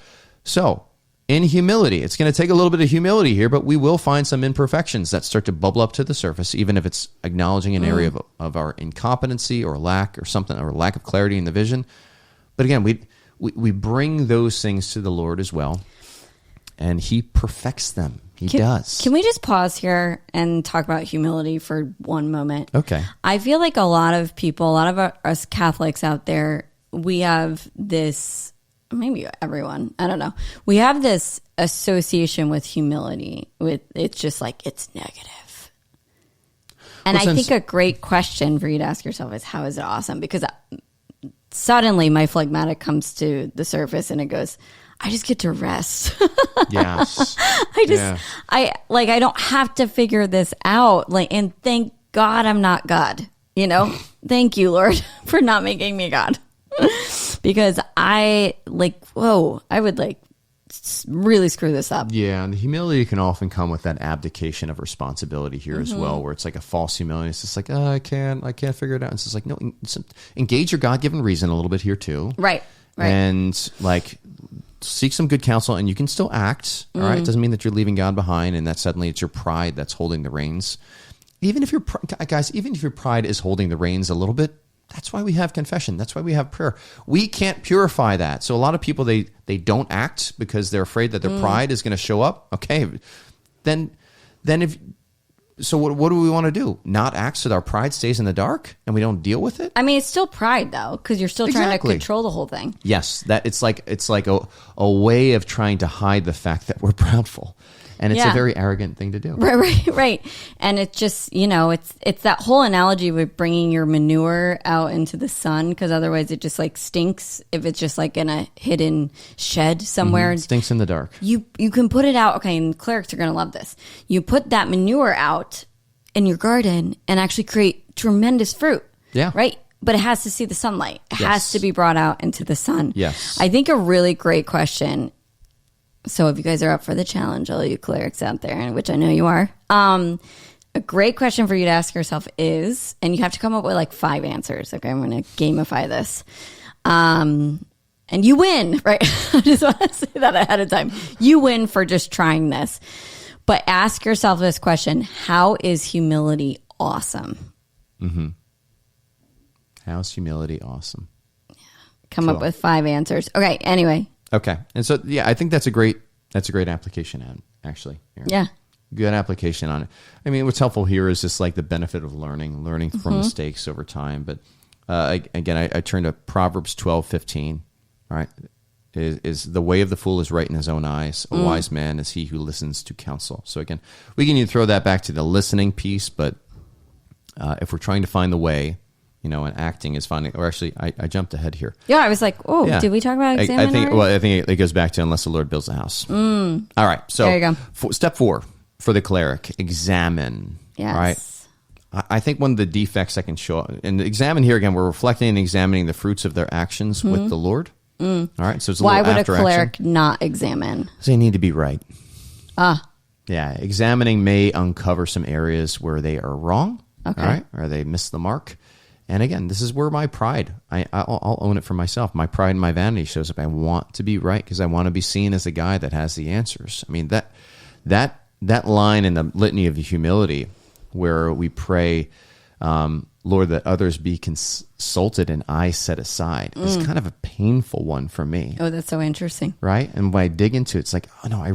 So, in humility, it's going to take a little bit of humility here, but we will find some imperfections that start to bubble up to the surface, even if it's acknowledging an area of our incompetency or lack or something, or lack of clarity in the vision. But again, we bring those things to the Lord as well, and he perfects them. He does. Can we just pause here and talk about humility for one moment? Okay. I feel like a lot of people, a lot of us Catholics out there, we have this, maybe everyone, I don't know. We have this association with humility. It's just like, it's negative. And I think a great question for you to ask yourself is, how is it awesome? Because suddenly my phlegmatic comes to the surface and it goes, I just get to rest. Yes. I don't have to figure this out. And thank God I'm not God. Thank you, Lord, for not making me God. Because I would really screw this up. Yeah, and the humility can often come with that abdication of responsibility here as well, where it's like a false humility. It's just like, I can't figure it out. It's just like, no, engage your God-given reason a little bit here too. Right. And seek some good counsel, and you can still act. All right, it doesn't mean that you're leaving God behind, and that suddenly it's your pride that's holding the reins. Even if your pride is holding the reins a little bit, that's why we have confession. That's why we have prayer. We can't purify that. So a lot of people, they don't act because they're afraid that their pride is going to show up. Okay, then what do we want to do? Not act so that our pride stays in the dark and we don't deal with it? I mean, it's still pride though, because you're still trying to control the whole thing. Yes, that it's like a way of trying to hide the fact that we're proudful. And it's a very arrogant thing to do. Right. And it's just, it's that whole analogy with bringing your manure out into the sun, because otherwise it just stinks if it's just in a hidden shed somewhere. It stinks in the dark. You can put it out. Okay, and clerics are going to love this. You put that manure out in your garden and actually create tremendous fruit. Yeah. Right? But it has to see the sunlight. It has to be brought out into the sun. Yes. I think a really great question. So if you guys are up for the challenge, all you clerics out there, which I know you are, a great question for you to ask yourself is, and you have to come up with 5 answers. Okay, I'm going to gamify this. And you win, right? I just want to say that ahead of time. You win for just trying this. But ask yourself this question: how is humility awesome? How is humility awesome? Come up with 5 answers. Okay, anyway. Okay. And so, I think that's a great application actually. Yeah. Good application on it. I mean, what's helpful here is just the benefit of learning from mistakes over time. But again, I turn to Proverbs 12:15. All right. Is the way of the fool is right in his own eyes. A wise man is he who listens to counsel. So again, we can throw that back to the listening piece, but if we're trying to find the way, and acting is finding, or actually, I jumped ahead here. Yeah, I was like, did we talk about examine? I think it goes back to unless the Lord builds a house. All right, so there you go. Step 4 for the cleric, examine. Yes. All right. I think one of the defects I can show, and examine here again, we're reflecting and examining the fruits of their actions with the Lord. All right, so it's why would a cleric not examine? Because they need to be right. Yeah, examining may uncover some areas where they are wrong. Okay. All right, or they miss the mark. And again, this is where my pride, I'll own it for myself. My pride and my vanity shows up. I want to be right because I want to be seen as a guy that has the answers. I mean, that line in the litany of humility where we pray, Lord, that others be consulted and I set aside is kind of a painful one for me. Oh, that's so interesting. Right? And when I dig into it, it's like, oh no, I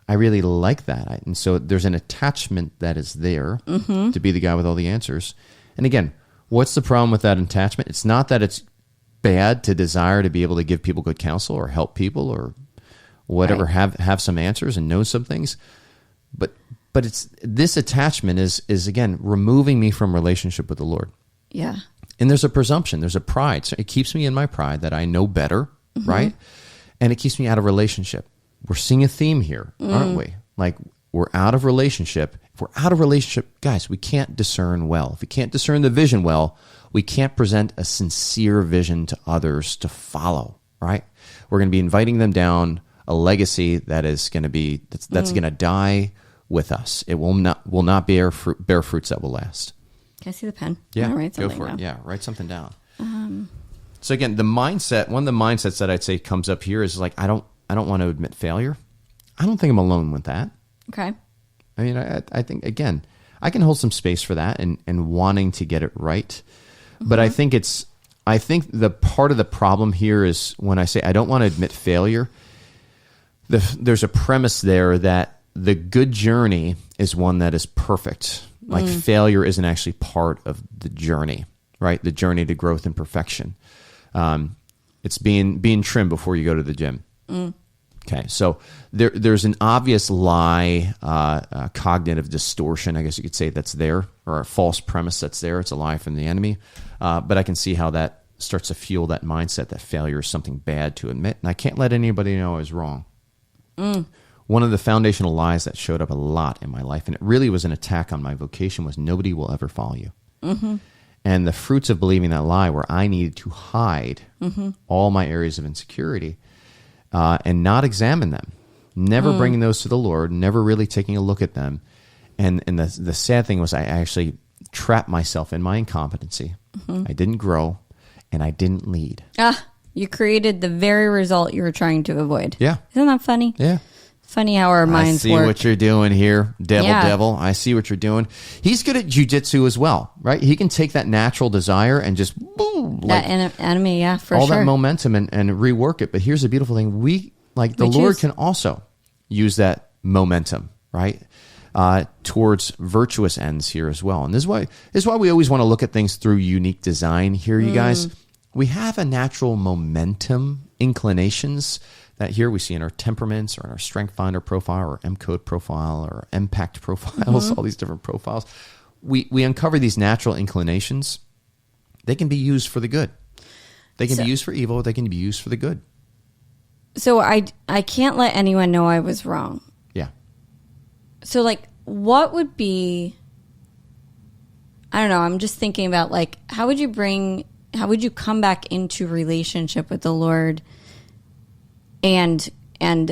I really like that. And so there's an attachment that is there to be the guy with all the answers. And again, what's the problem with that attachment? It's not that it's bad to desire to be able to give people good counsel or help people or whatever, Right. have some answers and know some things. But it's this attachment is again removing me from relationship with the Lord. Yeah. And there's a presumption, there's a pride. So it keeps me in my pride that I know better, right? And it keeps me out of relationship. We're seeing a theme here, aren't we? Like we're out of relationship. If we're out of relationship, guys, we can't discern well. If we can't discern the vision well, we can't present a sincere vision to others to follow, right? We're going to be inviting them down a legacy that is going to be that's going to die with us. It will not bear fruits that will last. Can I see the pen? Yeah, I'll write go something for it. down. Yeah, write something down. So again, the mindset. One of the mindsets that I'd say comes up here is like I don't want to admit failure. I don't think I'm alone with that. Okay. I mean, I think again, I can hold some space for that and wanting to get it right. But I think the part of the problem here is when I say I don't want to admit failure. There's a premise there that the good journey is one that is perfect. Like failure isn't actually part of the journey, right? The journey to growth and perfection. It's being trimmed before you go to the gym. Okay, so there's an obvious lie, cognitive distortion, I guess you could say, that's there, or a false premise that's there. It's a lie from the enemy. But I can see how that starts to fuel that mindset that failure is something bad to admit. And I can't let anybody know I was wrong. One of the foundational lies that showed up a lot in my life, and it really was an attack on my vocation, was nobody will ever follow you. And the fruits of believing that lie were I needed to hide all my areas of insecurity and not examine them, never bringing those to the Lord, never really taking a look at them. And the sad thing was I actually trapped myself in my incompetency. I didn't grow, and I didn't lead. You created the very result you were trying to avoid. Yeah. Isn't that funny? Yeah. Funny how our minds work. I see what you're doing here, devil. I see what you're doing. He's good at jujitsu as well, right? He can take that natural desire and just boom, that enemy, yeah, for all sure. that momentum and rework it. But here's the beautiful thing: the Lord can also use that momentum, right, towards virtuous ends here as well. And this is why we always want to look at things through unique design here, you guys. We have a natural momentum inclinations that here we see in our temperaments or in our strength finder profile or M-code profile or impact profiles, all these different profiles. We uncover these natural inclinations. They can be used for the good. They can be used for evil. They can be used for the good. So I can't let anyone know I was wrong. Yeah. So like what would be, I don't know, I'm just thinking about like how would you come back into relationship with the Lord and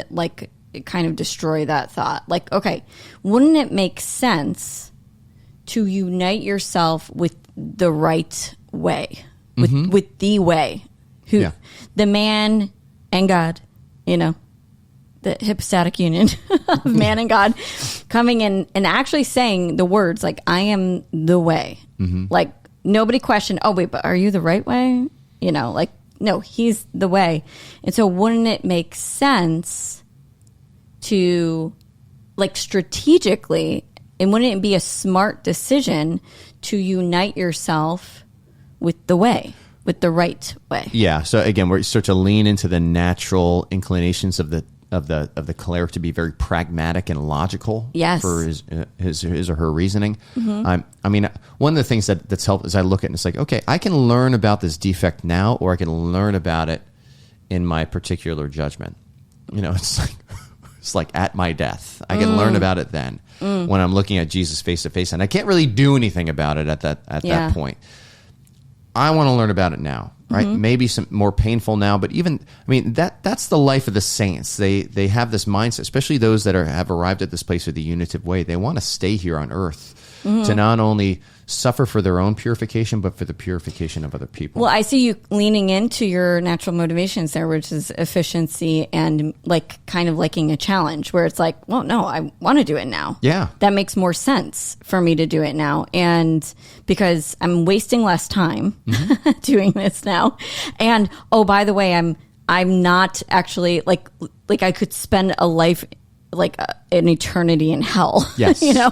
like kind of destroy that thought? Like, okay, wouldn't it make sense to unite yourself with the right way, with the way, the man and God, the hypostatic union of man and God coming in and actually saying the words like, I am the way. Like nobody questioned, oh wait, but are you the right way? Like, no, he's the way. And so wouldn't it make sense to, like, strategically, and wouldn't it be a smart decision to unite yourself with the way, with the right way? Yeah. So again, we start to lean into the natural inclinations of the choleric to be very pragmatic and logical. Yes. For his or her reasoning. I mean, one of the things that's helped is I look at it and it's like, okay, I can learn about this defect now, or I can learn about it in my particular judgment. It's like at my death. I can learn about it then when I'm looking at Jesus face to face, and I can't really do anything about it at that point. I want to learn about it now, right? Maybe some more painful now, but that's the life of the saints. They have this mindset, especially those that have arrived at this place of the unitive way. They want to stay here on earth to not only suffer for their own purification, but for the purification of other people. Well, I see you leaning into your natural motivations there, which is efficiency and like kind of liking a challenge where it's like, well, no, I want to do it now. Yeah. That makes more sense for me to do it now. And because I'm wasting less time doing this now. And, oh, by the way, I'm not actually like I could spend a life like an eternity in hell. Yes. You know?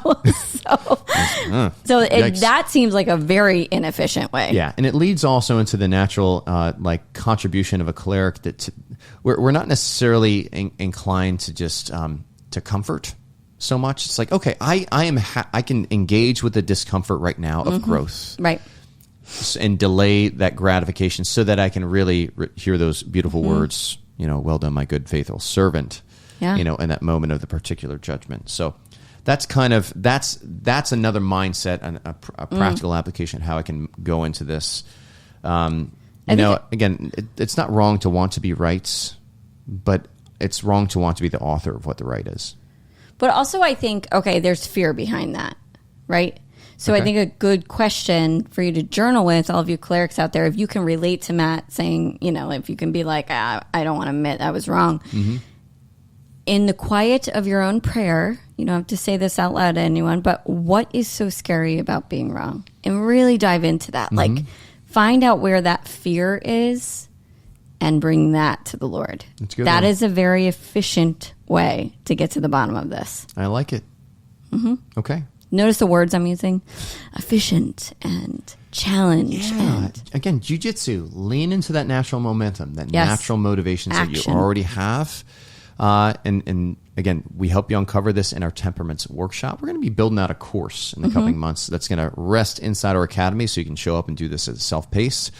That seems like a very inefficient way. Yeah. And it leads also into the natural like contribution of a cleric that we're not necessarily inclined to just to comfort so much. It's like, okay, I can engage with the discomfort right now of growth. Right. And delay that gratification so that I can really hear those beautiful words, you know, well done, my good, faithful servant. Yeah. You know, in that moment of the particular judgment. So that's kind of, that's another mindset and a practical application, how I can go into this. Again, it's not wrong to want to be right, but it's wrong to want to be the author of what the right is. But also I think, okay, there's fear behind that, right? So I think a good question for you to journal with, all of you clerics out there, if you can relate to Matt saying, you know, if you can be like, I don't want to admit I was wrong. Mm-hmm. In the quiet of your own prayer, you don't have to say this out loud to anyone, but what is so scary about being wrong? And really dive into that. Mm-hmm. Like, find out where that fear is and bring that to the Lord. That is a very efficient way to get to the bottom of this. I like it. Mm-hmm. Okay. Notice the words I'm using. Efficient and challenge. Yeah. Again, jiu-jitsu. Lean into that natural momentum, that natural motivations that you already have. And again, we help you uncover this in our Temperaments workshop. We're going to be building out a course in the coming months that's going to rest inside our academy so you can show up and do this at a self-pace.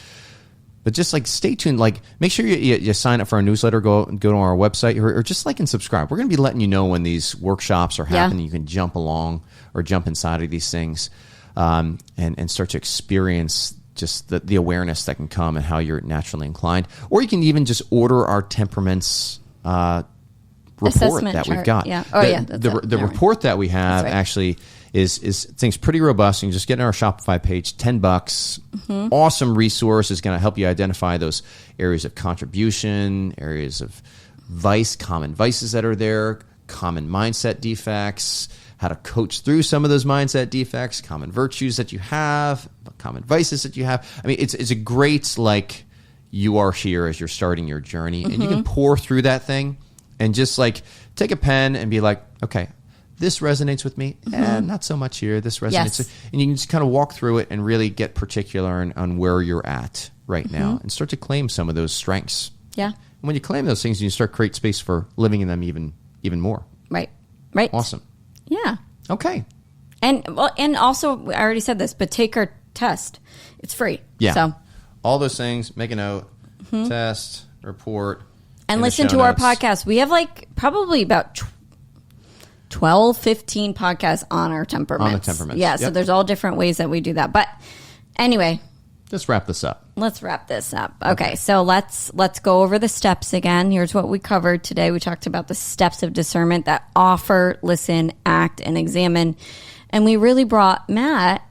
But just like stay tuned, like make sure you sign up for our newsletter, go to our website or just like and subscribe. We're going to be letting you know when these workshops are happening. You can jump along or jump inside of these things and start to experience just the awareness that can come and how you're naturally inclined. Or you can even just order our Temperaments report assessment that chart. We've got. Yeah. The report that we have actually is things pretty robust. You can just get on our Shopify page, $10. Mm-hmm. Awesome resource is going to help you identify those areas of contribution, areas of vice, common vices that are there, common mindset defects, how to coach through some of those mindset defects, common virtues that you have, common vices that you have. I mean, it's a great, like, you are here as you're starting your journey, and you can pour through that thing and just like take a pen and be like, okay, this resonates with me, and not so much here. This resonates, and you can just kind of walk through it and really get particular on where you're at right now, and start to claim some of those strengths. Yeah, and when you claim those things, you start to create space for living in them even more. Right. Awesome. Yeah. Okay. And also, I already said this, but take our test. It's free. Yeah. So all those things. Make a note. Test. Report. And listen to our podcast. We have like probably about 12, 15 podcasts on our temperaments. On the temperaments. Yeah, so there's all different ways that we do that. But anyway. Let's wrap this up. Okay, so let's go over the steps again. Here's what we covered today. We talked about the steps of discernment that offer, listen, act, and examine. And we really brought Matt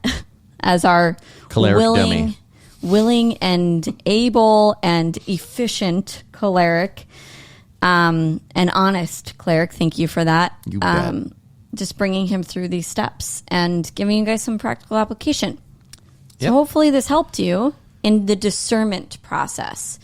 as our Choleric willing and able and efficient choleric, and honest cleric. Thank you for that. You bet. Just bringing him through these steps and giving you guys some practical application. So hopefully this helped you in the discernment process.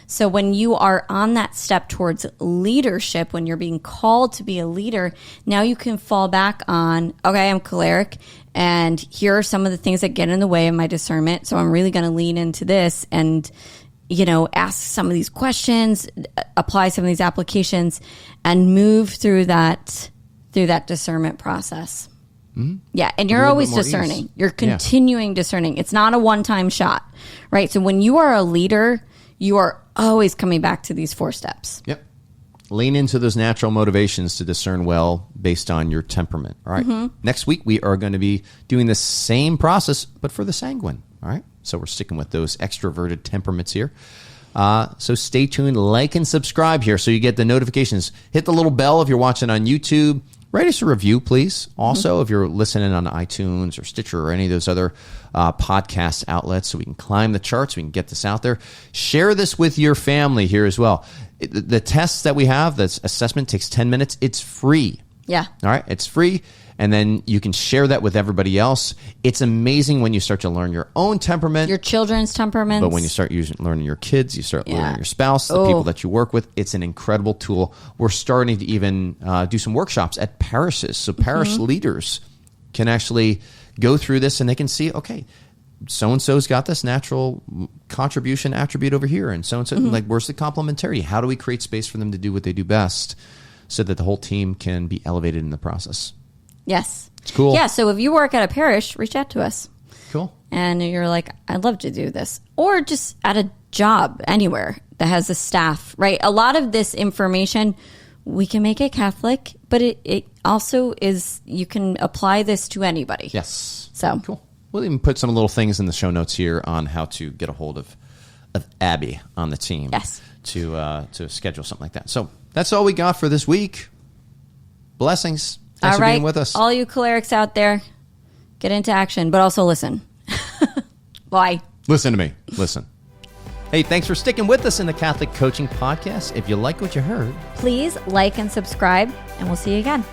So when you are on that step towards leadership, when you're being called to be a leader, now you can fall back on, okay, I'm choleric, and here are some of the things that get in the way of my discernment. So I'm really going to lean into this and, ask some of these questions, apply some of these applications, and move through that discernment process. Mm-hmm. Yeah, and you're always discerning. You're continuing discerning. It's not a one-time shot, right? So when you are a leader, you are always coming back to these 4 steps. Yep. Lean into those natural motivations to discern well based on your temperament. All right. Next week, we are going to be doing the same process, but for the sanguine. All right. So we're sticking with those extroverted temperaments here. So stay tuned, like and subscribe here so you get the notifications. Hit the little bell if you're watching on YouTube. Write us a review, please. Also, if you're listening on iTunes or Stitcher or any of those other podcast outlets, so we can climb the charts, we can get this out there. Share this with your family here as well. The tests that we have, this assessment takes 10 minutes. It's free. Yeah. All right. It's free. And then you can share that with everybody else. It's amazing when you start to learn your own temperament. Your children's temperaments. But when you start learning your kids, you start learning your spouse, the people that you work with. It's an incredible tool. We're starting to even do some workshops at parishes. So parish leaders can actually go through this and they can see, okay, so-and-so's got this natural contribution attribute over here. And so-and-so, like, where's the complementarity? How do we create space for them to do what they do best so that the whole team can be elevated in the process? Yes. It's cool. Yeah, so if you work at a parish, reach out to us. Cool. And you're like, I'd love to do this. Or just at a job anywhere that has a staff, right? A lot of this information, we can make it Catholic, but it also is, you can apply this to anybody. Yes. So cool. We'll even put some little things in the show notes here on how to get a hold of Abby on the team. Yes. To schedule something like that. So that's all we got for this week. Blessings. Thanks for being with us. All you cholerics out there, get into action, but also listen. Bye. Listen to me. Listen. Hey, thanks for sticking with us in the Catholic Coaching Podcast. If you like what you heard, please like and subscribe, and we'll see you again.